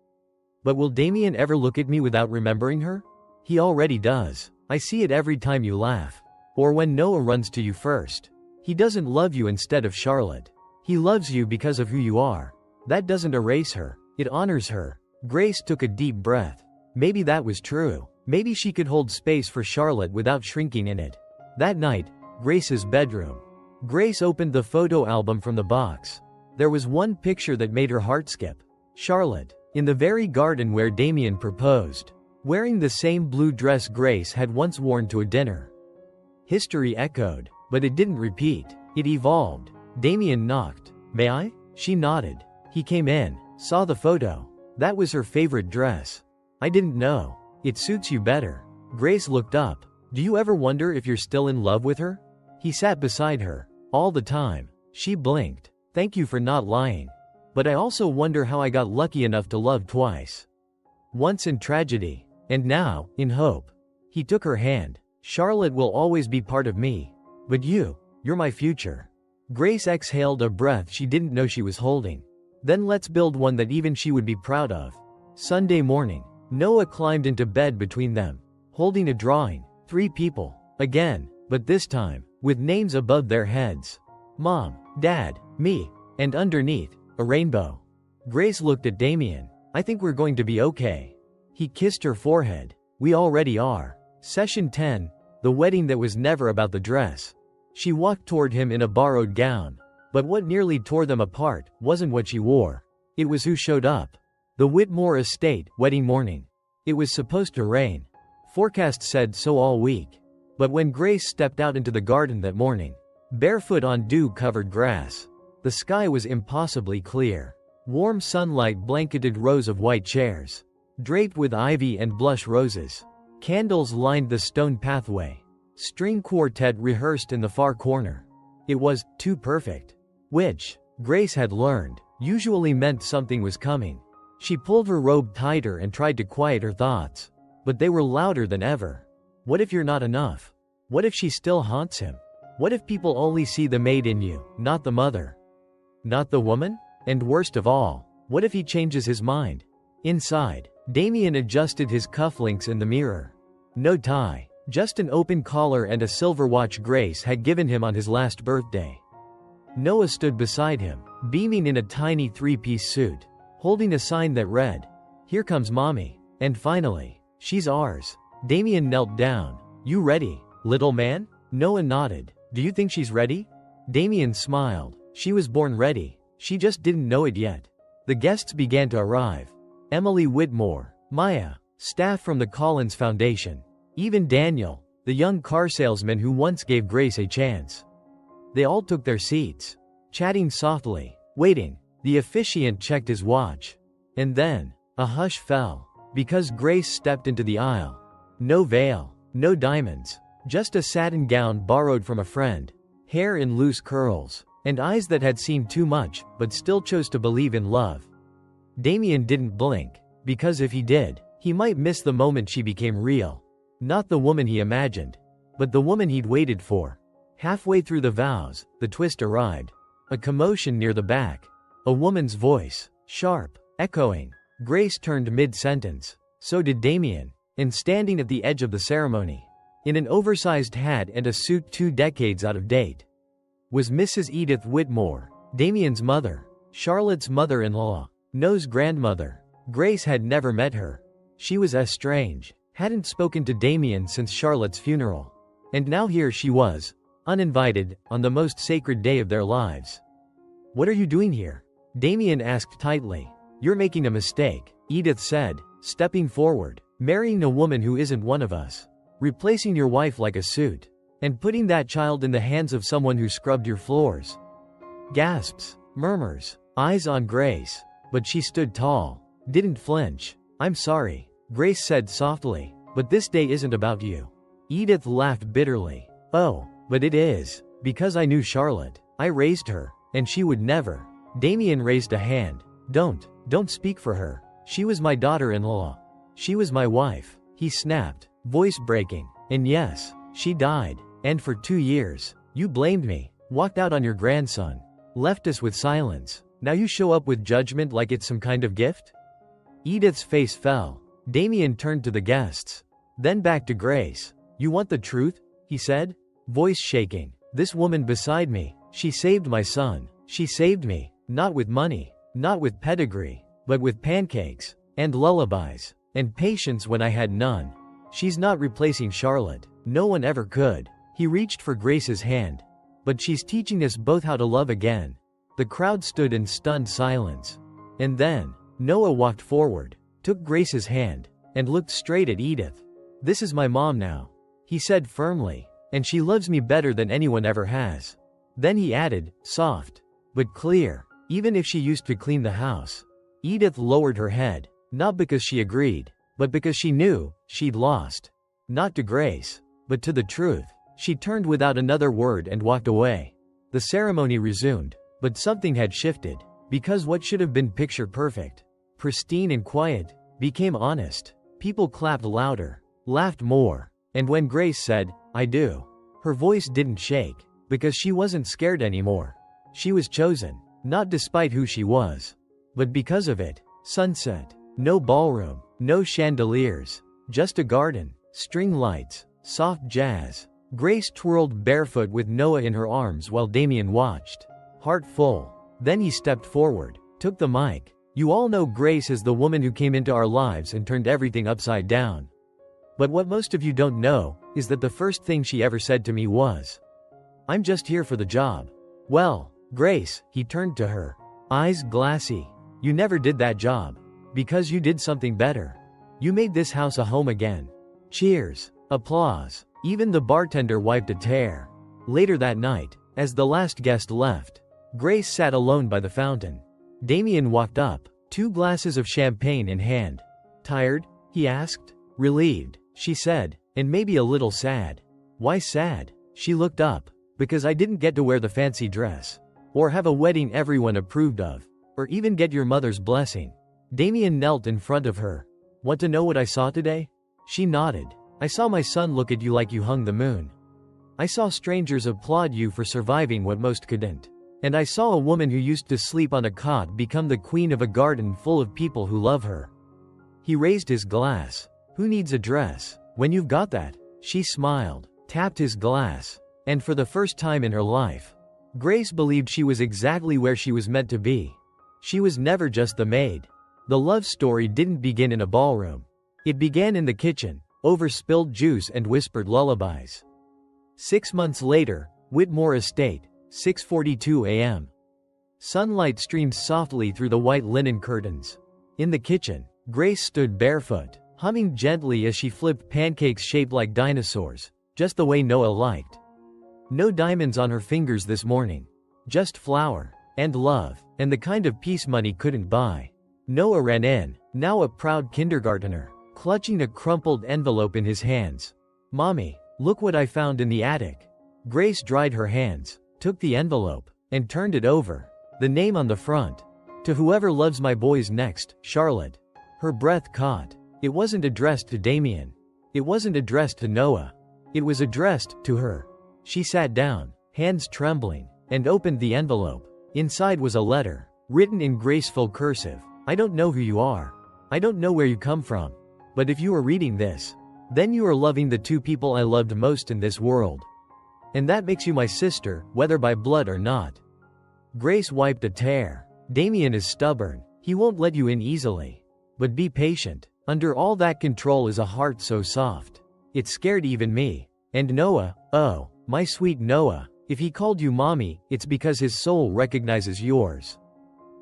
But will Damien ever look at me without remembering her? He already does. I see it every time you laugh. Or when Noah runs to you first. He doesn't love you instead of Charlotte. He loves you because of who you are. That doesn't erase her. It honors her. Grace took a deep breath. Maybe that was true. Maybe she could hold space for Charlotte without shrinking in it. That night, Grace's bedroom. Grace opened the photo album from the box. There was one picture that made her heart skip. Charlotte, in the very garden where Damien proposed, wearing the same blue dress Grace had once worn to a dinner. History echoed, but it didn't repeat. It evolved. Damien knocked. May I? She nodded. He came in, saw the photo. That was her favorite dress. I didn't know. It suits you better. Grace looked up. Do you ever wonder if you're still in love with her? He sat beside her. All the time. She blinked. Thank you for not lying. But I also wonder how I got lucky enough to love twice. Once in tragedy, and now, in hope. He took her hand. Charlotte will always be part of me. But you're my future. Grace exhaled a breath she didn't know she was holding. Then let's build one that even she would be proud of. Sunday morning. Noah climbed into bed between them, holding a drawing. 3 people. Again, but this time, with names above their heads. Mom, Dad, me, and underneath, a rainbow. Grace looked at Damien. I think we're going to be okay. He kissed her forehead. We already are. Session 10, the wedding that was never about the dress. She walked toward him in a borrowed gown. But what nearly tore them apart wasn't what she wore. It was who showed up. The Whitmore estate, wedding morning. It was supposed to rain. Forecast said so all week. But when Grace stepped out into the garden that morning, barefoot on dew-covered grass, the sky was impossibly clear. Warm sunlight blanketed rows of white chairs, draped with ivy and blush roses. Candles lined the stone pathway. String quartet rehearsed in the far corner. It was too perfect. Which, Grace had learned, usually meant something was coming. She pulled her robe tighter and tried to quiet her thoughts. But they were louder than ever. What if you're not enough? What if she still haunts him? What if people only see the maid in you, not the mother? Not the woman? And worst of all, what if he changes his mind? Inside, Damien adjusted his cufflinks in the mirror. No tie, just an open collar and a silver watch Grace had given him on his last birthday. Noah stood beside him, beaming in a tiny 3-piece suit, holding a sign that read, "Here comes Mommy." And finally, "She's ours." Damien knelt down. You ready, little man? Noah nodded. Do you think she's ready? Damien smiled. She was born ready. She just didn't know it yet. The guests began to arrive. Emily Whitmore, Maya, staff from the Collins Foundation, even Daniel, the young car salesman who once gave Grace a chance. They all took their seats, chatting softly, waiting. The officiant checked his watch. And then, a hush fell, because Grace stepped into the aisle. No veil, no diamonds, just a satin gown borrowed from a friend, hair in loose curls, and eyes that had seen too much, but still chose to believe in love. Damien didn't blink, because if he did, he might miss the moment she became real. Not the woman he imagined, but the woman he'd waited for. Halfway through the vows, the twist arrived. A commotion near the back. A woman's voice, sharp, echoing. Grace turned mid-sentence. So did Damien, and standing at the edge of the ceremony, in an oversized hat and a suit 2 decades out of date, was Mrs. Edith Whitmore, Damien's mother, Charlotte's mother-in-law, Noah's grandmother. Grace had never met her. She was estranged, hadn't spoken to Damien since Charlotte's funeral. And now here she was, uninvited, on the most sacred day of their lives. "What are you doing here?" Damien asked tightly. "You're making a mistake," Edith said, stepping forward. "Marrying a woman who isn't one of us. Replacing your wife like a suit. And putting that child in the hands of someone who scrubbed your floors." Gasps, murmurs, eyes on Grace. But she stood tall, didn't flinch. "I'm sorry," Grace said softly, "but this day isn't about you." Edith laughed bitterly. "Oh, but it is, because I knew Charlotte. I raised her, and she would never." Damien raised a hand. Don't speak for her. She was my daughter-in-law. She was my wife," he snapped, voice breaking. "And yes, she died. And for 2 years, you blamed me, walked out on your grandson, left us with silence. Now you show up with judgment like it's some kind of gift?" Edith's face fell. Damien turned to the guests, then back to Grace. "You want the truth?" he said, voice shaking. "This woman beside me, she saved my son. She saved me, not with money, not with pedigree, but with pancakes, and lullabies, and patience when I had none. She's not replacing Charlotte. No one ever could." He reached for Grace's hand. "But she's teaching us both how to love again." The crowd stood in stunned silence. And then, Noah walked forward, took Grace's hand, and looked straight at Edith. "This is my mom now," he said firmly, "and she loves me better than anyone ever has." Then he added, soft, but clear, "Even if she used to clean the house." Edith lowered her head, not because she agreed, but because she knew she'd lost. Not to Grace, but to the truth. She turned without another word and walked away. The ceremony resumed, but something had shifted, because what should have been picture perfect, pristine and quiet, became honest. People clapped louder, laughed more, and when Grace said, "I do," her voice didn't shake, because she wasn't scared anymore. She was chosen, not despite who she was, but because of it. Sunset. No ballroom, no chandeliers, just a garden, string lights, soft jazz. Grace twirled barefoot with Noah in her arms while Damien watched, heart full. Then he stepped forward, took the mic. "You all know Grace as the woman who came into our lives and turned everything upside down. But what most of you don't know is that the first thing she ever said to me was, 'I'm just here for the job.'" "Well, Grace," he turned to her, eyes glassy, "you never did that job. Because you did something better. You made this house a home again." Cheers. Applause. Even the bartender wiped a tear. Later that night, as the last guest left, Grace sat alone by the fountain. Damien walked up, 2 glasses of champagne in hand. "Tired?" he asked. "Relieved," she said, "and maybe a little sad." "Why sad?" She looked up. "Because I didn't get to wear the fancy dress, or have a wedding everyone approved of, or even get your mother's blessing." Damien knelt in front of her. "Want to know what I saw today?" She nodded. "I saw my son look at you like you hung the moon. I saw strangers applaud you for surviving what most couldn't. And I saw a woman who used to sleep on a cot become the queen of a garden full of people who love her." He raised his glass. "Who needs a dress, when you've got that?" She smiled, tapped his glass, and for the first time in her life, Grace believed she was exactly where she was meant to be. She was never just the maid. The love story didn't begin in a ballroom. It began in the kitchen, over spilled juice and whispered lullabies. 6 months later, Whitmore Estate, 6:42 a.m. Sunlight streamed softly through the white linen curtains. In the kitchen, Grace stood barefoot, humming gently as she flipped pancakes shaped like dinosaurs, just the way Noah liked. No diamonds on her fingers this morning. Just flour. And love. And the kind of peace money couldn't buy. Noah ran in, now a proud kindergartner, clutching a crumpled envelope in his hands. "Mommy, look what I found in the attic." Grace dried her hands, took the envelope, and turned it over. The name on the front. "To whoever loves my boys next, Charlotte." Her breath caught. It wasn't addressed to Damien. It wasn't addressed to Noah. It was addressed to her. She sat down, hands trembling, and opened the envelope. Inside was a letter, written in graceful cursive. "I don't know who you are. I don't know where you come from. But if you are reading this, then you are loving the two people I loved most in this world. And that makes you my sister, whether by blood or not." Grace wiped a tear. "Damien is stubborn. He won't let you in easily. But be patient. Under all that control is a heart so soft. It scared even me. And Noah, oh, my sweet Noah, if he called you mommy, it's because his soul recognizes yours.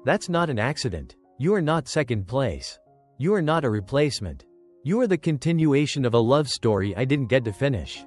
That's not an accident. You are not second place. You are not a replacement. You are the continuation of a love story I didn't get to finish.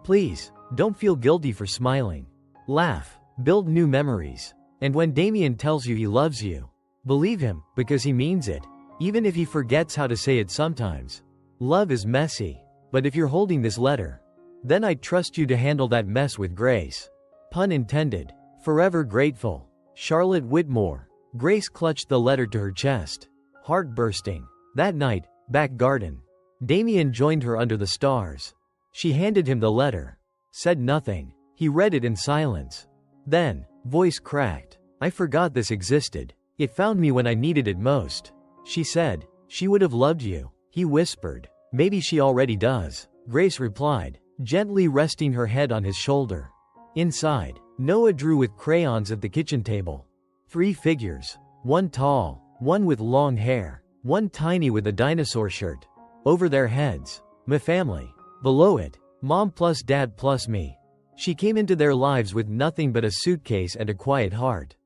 Please, don't feel guilty for smiling. Laugh, build new memories. And when Damien tells you he loves you, believe him, because he means it, even if he forgets how to say it sometimes. Love is messy. But if you're holding this letter, then I trust you to handle that mess with grace. Pun intended. Forever grateful. Charlotte Whitmore. Grace clutched the letter to her chest. Heart bursting. That night, back garden. Damien joined her under the stars. She handed him the letter. Said nothing. He read it in silence. Then, voice cracked. "I forgot this existed. It found me when I needed it most." She said, "She would have loved you." He whispered, "Maybe she already does." Grace replied, gently resting her head on his shoulder. Inside, Noah drew with crayons at the kitchen table. 3 figures. One tall, one with long hair, one tiny with a dinosaur shirt. Over their heads, my family. Below it, mom plus dad plus me. She came into their lives with nothing but a suitcase and a quiet heart.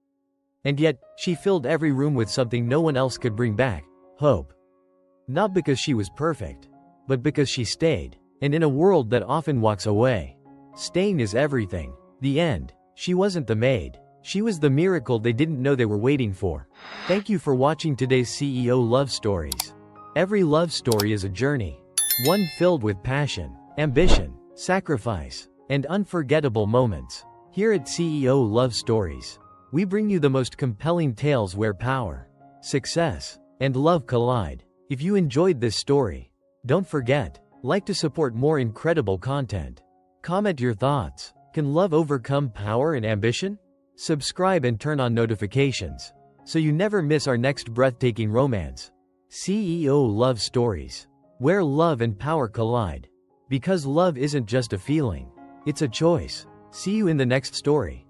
And yet, she filled every room with something no one else could bring back: hope. Not because she was perfect, but because she stayed. And in a world that often walks away, staying is everything. The end. She wasn't the maid. She was the miracle they didn't know they were waiting for. Thank you for watching today's CEO Love Stories. Every love story is a journey. One filled with passion, ambition, sacrifice, and unforgettable moments. Here at CEO Love Stories, we bring you the most compelling tales where power, success, and love collide. If you enjoyed this story, don't forget, like to support more incredible content. Comment your thoughts. Can love overcome power and ambition? Subscribe and turn on notifications, so you never miss our next breathtaking romance. CEO Love Stories, where love and power collide. Because love isn't just a feeling, it's a choice. See you in the next story.